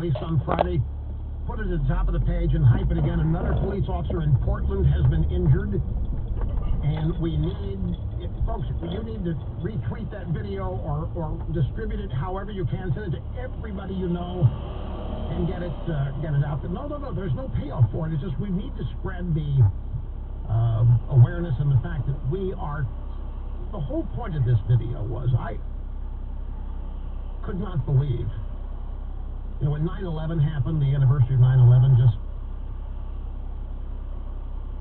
released on Friday. Put it at the top of the page and hype it again. Another police officer in Portland has been injured. And we need, folks, you need to retweet that video or distribute it however you can. Send it to everybody you know and get it out there. No, there's no payoff for it. It's just we need to spread the awareness and the fact that we are... The whole point of this video was I could not believe, when 9/11 happened, the anniversary of 9/11, just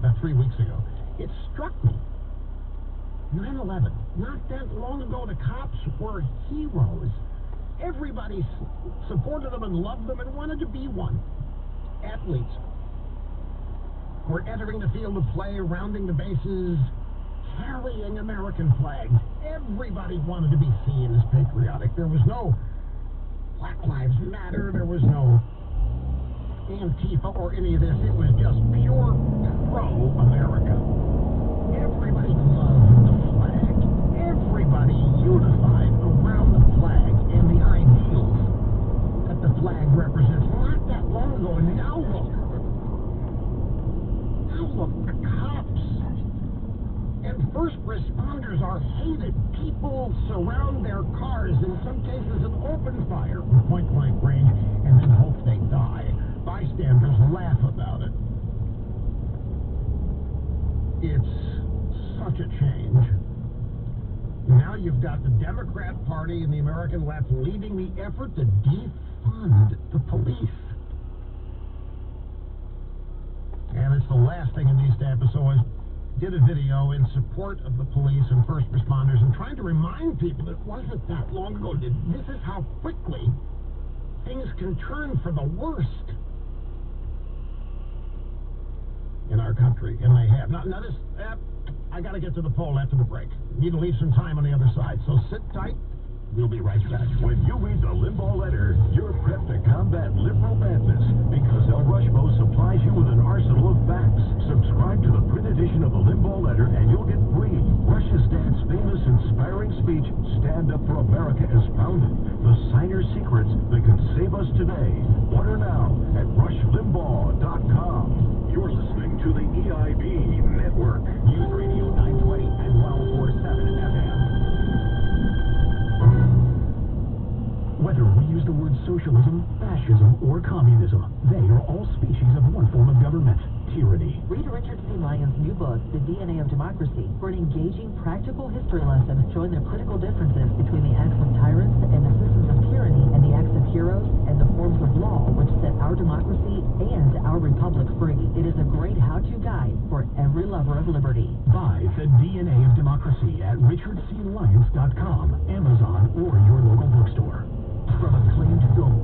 about 3 weeks ago, it struck me. 9/11, not that long ago, the cops were heroes. Everybody supported them and loved them and wanted to be one. Athletes were entering the field of play, rounding the bases, carrying American flags. Everybody wanted to be seen as patriotic. There was no Black Lives Matter. There was no Antifa or any of this. It was just pure pro-America. Everybody loved the flag. Everybody unified around the flag and the ideals that the flag represents. Not that long ago, and now look, the cops and first responders are hated. People surround their cars, in some cases an open fire from point-blank range, and then hope they die. Bystanders laugh about it. It's such a change. Now you've got the Democrat Party and the American left leading the effort to defund the police. And it's the last thing it needs to happen, so I did a video in support of the police and first responders and trying to remind people that it wasn't that long ago. This is how quickly things can turn for the worst in our country, and they have. Now this, I got to get to the poll after the break. Need to leave some time on the other side, so sit tight. We'll be right back. When you read the Limbaugh letter, you're prepped to combat liberal madness because El Rushmo supplies you with an arsenal of facts. Subscribe to the print edition of the Limbaugh letter and you'll get free Rush's dad's famous, inspiring speech, Stand Up for America as Founded. The Signer's Secrets that can save us today. Order now at rushlimbaugh.com. You're listening to the EIB Network. News Radio 920 and 104.7 FM. Whether we use the word socialism, fascism, or communism, they are all species of one form of government, tyranny. Read Richard C. Lyon's new book, The DNA of Democracy, for an engaging, practical history lesson showing the critical differences between the acts of tyrants and the systems of tyranny and the acts of heroes and the forms of law which set our democracy and our republic free. It is a great how-to guide for every lover of liberty. Buy The DNA of Democracy at richardclyons.com, Amazon, or your local bookstore. From acclaimed film.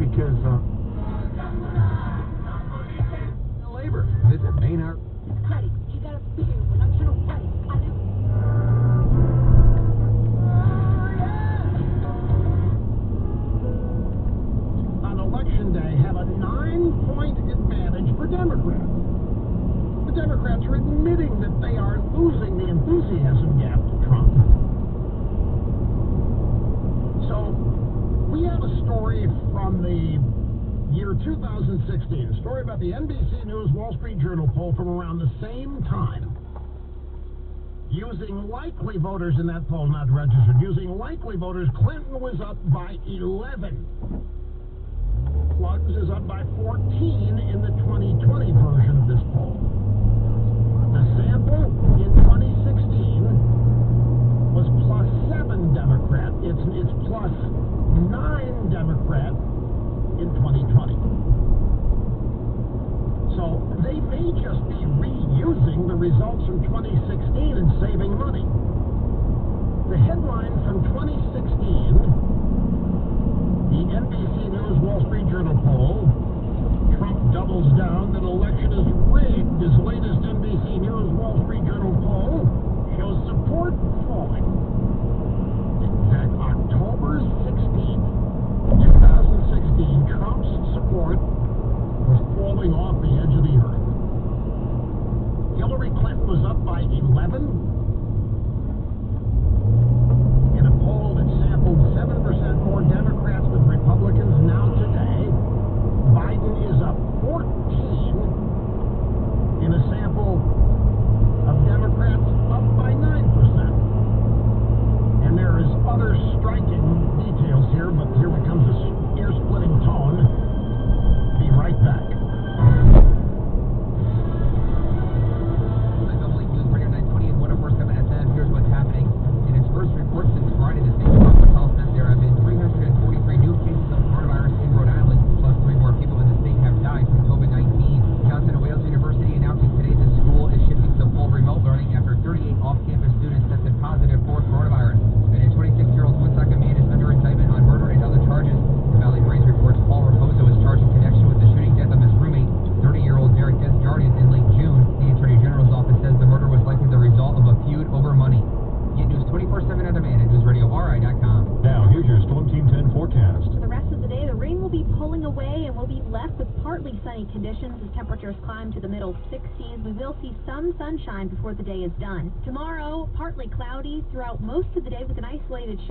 because, labor. Visit Maynard. Ready. You gotta be here when I'm sure ready. I do. On Election Day have a 9-point advantage for Democrats. The Democrats are admitting that they are losing the enthusiasm gap to Trump. So, we have a story from the year 2016, a story about the NBC News Wall Street Journal poll from around the same time. Using likely voters in that poll, not registered, using likely voters, Clinton was up by 11. Plugs is up by 14 in the 2020 version of this poll. The sample in 2016 was plus 7 Democrat. It's plus 9 Democrat in 2020. So they may just be reusing the results from 2016 and saving money. The headline from 2016, the NBC News Wall Street Journal poll, Trump doubles down that election is rigged. His latest NBC News Wall Street Journal poll shows support falling. In fact, October 16th, 2016, Trump's support was falling off the edge of the earth. Hillary Clinton was up by 11 in a poll that sampled 7% more Democrats than Republicans. Now today, Biden is up 14 in a sample of Democrats up by 9%. And there is other striking details here, but here comes this ear-splitting tone. Be right back. Radio 920 and 104.7 FM. Here's what's happening. In its first report since Friday, the state department of health says there have been 343 new cases of coronavirus in Rhode Island, plus 3 more people in the state have died from COVID-19. Johnson & Wales University announcing today the school is shifting to full remote learning after 38 off-campus students tested positive for coronavirus. And a 26-year-old Woonsocket man is under indictment on murder and other charges. The Valley Breeze reports Paul Raposo is charged in connection with the shooting death of his roommate, 30-year-old Derek Desjardins, in late June. The Attorney General's office says the murder was likely the result of a feud over money. Get news 24/7 on demand at newsradiori.com. Now, here's your Storm Team 10 forecast. For the rest of the day, the rain will be pulling away and we'll be left with partly sunny conditions as temperatures climb to the middle 60s. We will see some sunshine before the day is done. Tomorrow, partly cloudy throughout most of the day with an isolated shower.